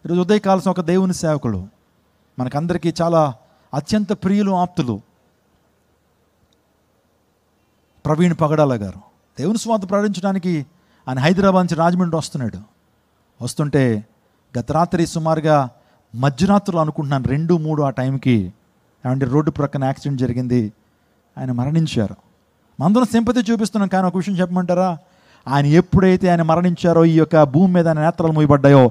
ఈరోజు ఉదయకాలం ఒక దేవుని సేవకులు, మనకందరికీ చాలా అత్యంత ప్రియులు, ఆప్తులు, ప్రవీణ్ పగడాల గారు దేవుని స్వార్థ ప్రకటించడానికి ఆయన హైదరాబాద్ నుంచి రాజమండ్రి వస్తున్నాడు. వస్తుంటే గత రాత్రి సుమారుగా మధ్యరాత్రులు అనుకుంటున్నాను 2-3 ఆ టైంకి ఏమంటే రోడ్డు ప్రక్కన యాక్సిడెంట్ జరిగింది. ఆయన మరణించారు. అందరం సింపతి చూపిస్తున్నాం. కానీ ఒక విషయం చెప్పమంటారా, ఆయన ఎప్పుడైతే ఆయన మరణించారో ఈ యొక్క భూమి మీద ఆయన నేత్రాలు మూయబడ్డాయో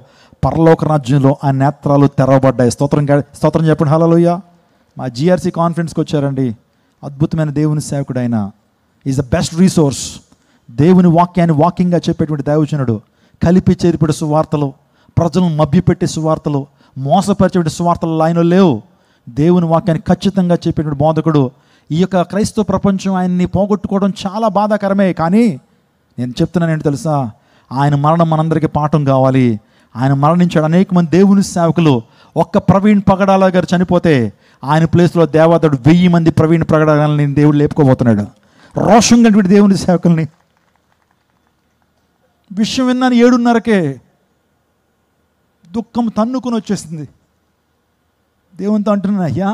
పరలోక రాజ్యంలో ఆ నేత్రాలు తెరవబడ్డాయి. స్తోత్రం చెప్పండి, హల్లెలూయా. మా జిఆర్సీ కాన్ఫరెన్స్కి వచ్చారండి. అద్భుతమైన దేవుని సేవకుడు ఆయన. Is the best resource. దేవుని వాక్యాన్ని వాకింగ్గా చెప్పేటువంటి దైవజనుడు. కలిపి చేరిపడే సువార్తలు, ప్రజలను మభ్యపెట్టే సువార్తలు, మోసపరిచేటువంటి సువార్తలు ఆయనలో లేవు. దేవుని వాక్యాన్ని ఖచ్చితంగా చెప్పేటువంటి బోధకుడు. ఈ యొక్క క్రైస్తవ ప్రపంచం ఆయన్ని పోగొట్టుకోవడం చాలా బాధాకరమే. కానీ నేను చెప్తున్నాను ఏంటి తెలుసా, ఆయన మరణం మనందరికీ పాఠం కావాలి. ఆయన మరణించాడు. అనేక మంది దేవుని సేవకులు, ఒక్క ప్రవీణ్ పగడాల గారు చనిపోతే ఆయన ప్లేస్లో దేవతడు 1000 మంది ప్రవీణ్ పగడాలని దేవుడు లేపుకోబోతున్నాడు. రోషం కలిగిన దేవుని సేవకుల్ని. విషయం విన్నాను 7:30కే దుఃఖం తన్నుకొని వచ్చేసింది. దేవునితో అంటున్నా, అయ్యా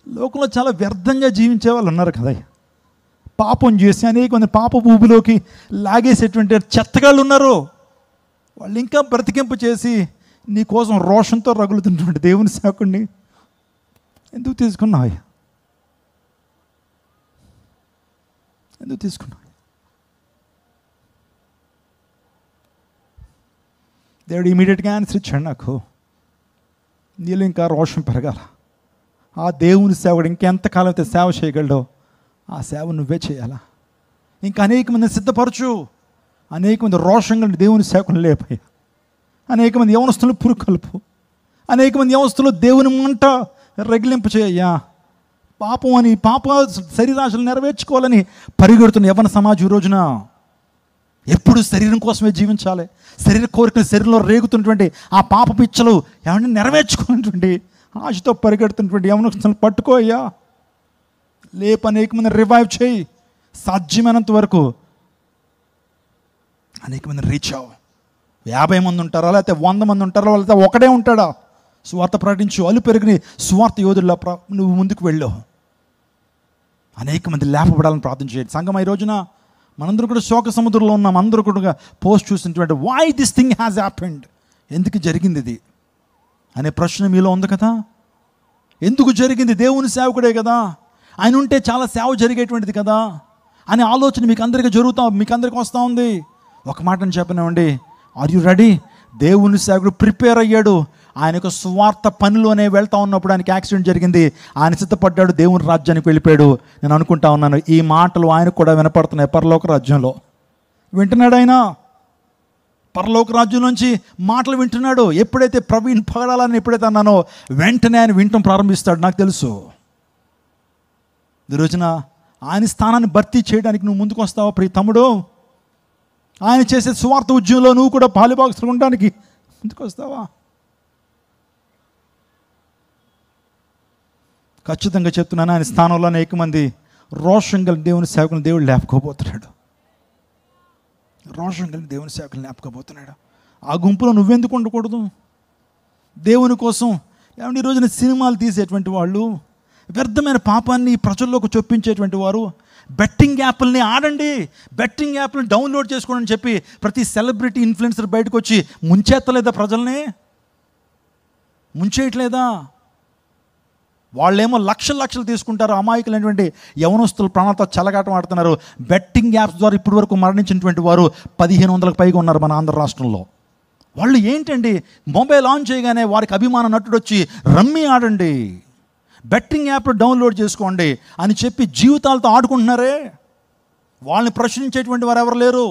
లోకంలో చాలా వ్యర్థంగా జీవించే వాళ్ళు ఉన్నారు కదయ్యా. పాపం చేసి అనేక మంది పాప ఊబిలోకి లాగేసేటువంటి చెత్తగాళ్ళు ఉన్నారు. వాళ్ళు ఇంకా బ్రతికింపు చేసి నీ కోసం రోషంతో రగులుతున్నటువంటి దేవుని సేవకుడిని ఎందుకు తీసుకున్నావు అయ్యా? ఎందుకు తీసుకున్నావు? దేవుడు ఇమీడియట్గా ఆన్సర్ ఇచ్చాడు నాకు. నీళ్ళు ఇంకా రోషం పెరగాల. ఆ దేవుని సేవకుడు ఇంకెంతకాలం అయితే సేవ చేయగలడో ఆ సేవ నువ్వే చేయాలా. ఇంకా అనేక మందిని సిద్ధపరచు. అనేక మంది రోషంగా దేవుని సేవకుని లేపయ్యా. అనేక మంది యవనస్తులు పురుకలుపు. అనేక మంది యవనస్తులు దేవుని మంట రగిలింపు చేయయ్యా. పాపం అని పాప శరీరాశలు నెరవేర్చుకోవాలని పరిగెడుతున్న యవ్వన సమాజం ఈ రోజున ఎప్పుడు శరీరం కోసమే జీవించాలి. శరీర కోరికలు శరీరంలో రేగుతున్నటువంటి ఆ పాప పిచ్చలు ఏమంటే నెరవేర్చుకున్నటువంటి ఆశతో పరిగెడుతున్నటువంటి యవనస్తులను పట్టుకోయ్యా. లేపు అనేక మంది రివైవ్ చేయి. సాధ్యమైనంత వరకు అనేక మంది రీచ్ అవ్వు. 50 మంది ఉంటారా, లేకపోతే 100 మంది ఉంటారా, లేకపోతే ఒకడే ఉంటాడా? స్వార్థ ప్రకటించు. అలు పెరిగిన స్వార్థ యోధుల్లో నువ్వు ముందుకు వెళ్ళు. అనేక మంది లేపబడాలని ప్రార్థన చేయండి. సంగమా ఈ రోజున మనందరూ కూడా శోక సముద్రంలో ఉన్నాం. అందరూ కూడా పోస్ట్ చూసినటువంటి why this thing has happened, ఎందుకు జరిగింది ఇది అనే ప్రశ్న మీలో ఉంది కదా. ఎందుకు జరిగింది? దేవుని సేవకుడే కదా, ఆయన ఉంటే చాలా సేవ జరిగేటువంటిది కదా అనే ఆలోచన మీకు అందరికీ వస్తూ ఉంది. ఒక మాటను చెప్పనివ్వండి, ఆర్ యు రెడీ? దేవుని సేవకుడు ప్రిపేర్ అయ్యాడు. ఆయన యొక్క స్వార్థ పనిలోనే వెళ్తా ఉన్నప్పుడు ఆయనకి యాక్సిడెంట్ జరిగింది. ఆయన సిద్ధపడ్డాడు, దేవుని రాజ్యానికి వెళ్ళిపోయాడు. నేను అనుకుంటా ఉన్నాను ఈ మాటలు ఆయనకు కూడా వినపడుతున్నాయి. పరలోక రాజ్యంలో వింటున్నాడు ఆయన. పరలోక రాజ్యం నుంచి మాటలు వింటున్నాడు. ఎప్పుడైతే ప్రవీణ్ పగడాలని ఎప్పుడైతే అన్నానో వెంటనే ఆయన వినటం ప్రారంభిస్తాడు. నాకు తెలుసు ఈ రోజున ఆయన స్థానాన్ని భర్తీ చేయడానికి నువ్వు ముందుకు వస్తావా ప్రియ తమ్ముడు? ఆయన చేసే స్వార్థ ఉద్యమంలో నువ్వు కూడా పాలుభాగస్తులు ఉండడానికి ముందుకు వస్తావా? ఖచ్చితంగా చెప్తున్నాను, ఆయన స్థానంలో అనేక మంది రోషం కలిగిన దేవుని సేవకులను దేవుడు లేపుకోబోతున్నాడు. రోషం కలిగిన దేవుని సేవకులను లేపుకోబోతున్నాడు. ఆ గుంపులో నువ్వెందుకు ఉండకూడదు? దేవుని కోసం ఏమంటే ఈ రోజున సినిమాలు తీసేటువంటి వాళ్ళు, వ్యర్థమైన పాపాన్ని ప్రజల్లోకి చొప్పించేటువంటి వారు, బెట్టింగ్ యాప్లని ఆడండి, బెట్టింగ్ యాప్లను డౌన్లోడ్ చేసుకోండి అని చెప్పి ప్రతి సెలబ్రిటీ ఇన్ఫ్లుయెన్సర్ బయటకు వచ్చి ముంచేత్తలేదా? ప్రజల్ని ముంచేయట్లేదా? వాళ్ళేమో లక్షలు తీసుకుంటారు. అమాయకులైనటువంటి యవనస్తులు ప్రాణాలతో చెలగాటం ఆడుతున్నారు. బెట్టింగ్ యాప్స్ ద్వారా ఇప్పటి వరకు మరణించినటువంటి వారు 1500కు పైగా ఉన్నారు మన ఆంధ్ర రాష్ట్రంలో. వాళ్ళు ఏంటండి, మొబైల్ ఆన్ చేయగానే వారికి అభిమాన నటుడు వచ్చి రమ్మీ ఆడండి, బెట్టింగ్ యాప్ డౌన్లోడ్ చేసుకోండి అని చెప్పి జీవితాలతో ఆడుకుంటున్నారే. వాళ్ళని ప్రశ్నించేటువంటి వారు ఎవరు లేరు.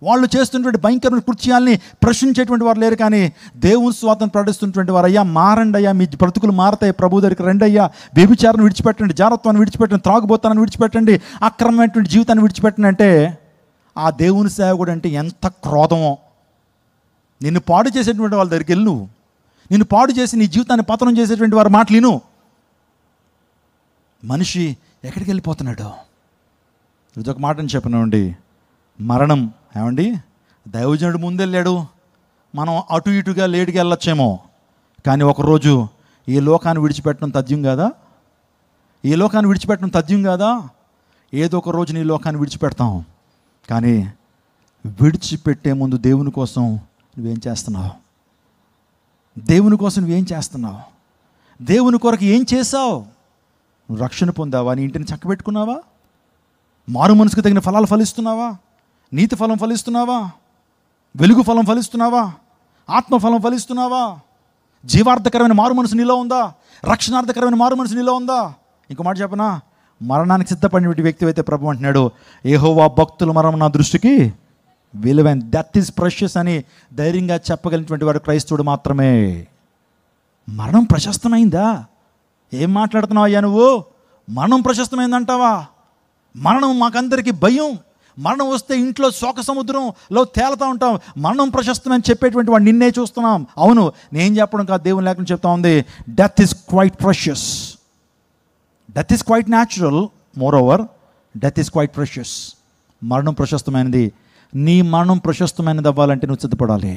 వాళ్ళు చేస్తున్నటువంటి భయంకరమైన కృత్యాల్ని ప్రశ్నించేటువంటి వారు లేరు. కానీ దేవుని స్వాతంత్రం ప్రకటిస్తున్నటువంటి వారు, అయ్యా మారండి అయ్యా, మీ బ్రతుకులు మారతాయి, ప్రభు దగ్గరికి రండి అయ్యా, వ్యభిచారాన్ని విడిచిపెట్టండి, జారత్వాన్ని విడిచిపెట్టండి, త్రాగుబోతాన్ని విడిచిపెట్టండి, అక్రమమైనటువంటి జీవితాన్ని విడిచిపెట్టండి అంటే ఆ దేవుని సేవకుడు అంటే ఎంత క్రోధమో. నిన్ను పాడు చేసేటువంటి వాళ్ళ దగ్గరికి వెళ్ళు. నిన్ను పాడు చేసి నీ జీవితాన్ని పతనం చేసేటువంటి వారి మాటలు విను. మనిషి ఎక్కడికి వెళ్ళిపోతున్నాడు? ఇదొక మాటని చెప్పనండి, మరణం ఏమండి దైవజనుడు ముందెళ్ళాడు, మనం అటు ఇటుగా లేటుగా వెళ్ళొచ్చేమో, కానీ ఒకరోజు ఈ లోకాన్ని విడిచిపెట్టడం తథ్యం కాదా? ఈ లోకాన్ని విడిచిపెట్టడం తథ్యం కాదా? ఏదో ఒక రోజు నీ లోకాన్ని విడిచిపెడతాం. కానీ విడిచిపెట్టే ముందు దేవుని కోసం నువ్వేం చేస్తున్నావు? దేవుని కోసం నువ్వేం చేస్తున్నావు? దేవుని కొరకు ఏం చేసావు? నువ్వు రక్షణ పొందావా? నీ ఇంటిని చక్కబెట్టుకున్నావా? మారు మనసుకు తగిన ఫలాలు ఫలిస్తున్నావా? నీతి ఫలం ఫలిస్తున్నావా? వెలుగు ఫలం ఫలిస్తున్నావా? ఆత్మ ఫలం ఫలిస్తున్నావా? జీవార్థకరమైన మారు మనసు నీలో ఉందా? రక్షణార్థకరమైన మారు మనసు నీలో ఉందా? ఇంకో మాట చెప్పనా, మరణానికి సిద్ధపడిన వ్యక్తి అయితే ప్రభు అంటున్నాడు, యెహోవా భక్తుల మరణం నా దృష్టికి విలువైన, దట్ ఈస్ ప్రెషియస్ అని ధైర్యంగా చెప్పగలిగినటువంటి వాడు క్రైస్తవుడు మాత్రమే. మరణం ప్రశస్తమైందా? ఏం మాట్లాడుతున్నావు అయ్యా నువ్వు? మరణం ప్రశస్తమైందంటావా? మరణం మాకందరికీ భయం. మరణం వస్తే ఇంట్లో శోక సముద్రంలో తేలుతూ ఉంటాం. మరణం ప్రశస్తమని చెప్పేటువంటి వాడు నిన్నే చూస్తున్నాం. అవును, నేను చెప్పడం కాదు, దేవుని లేఖనం చెప్తా ఉంది, death is quite precious. Death is quite natural, more over death is quite precious. మరణం ప్రశస్తమైనది. నీ మరణం ప్రశస్తమైనది అవ్వాలంటే నువ్వు సిద్ధపడాలి.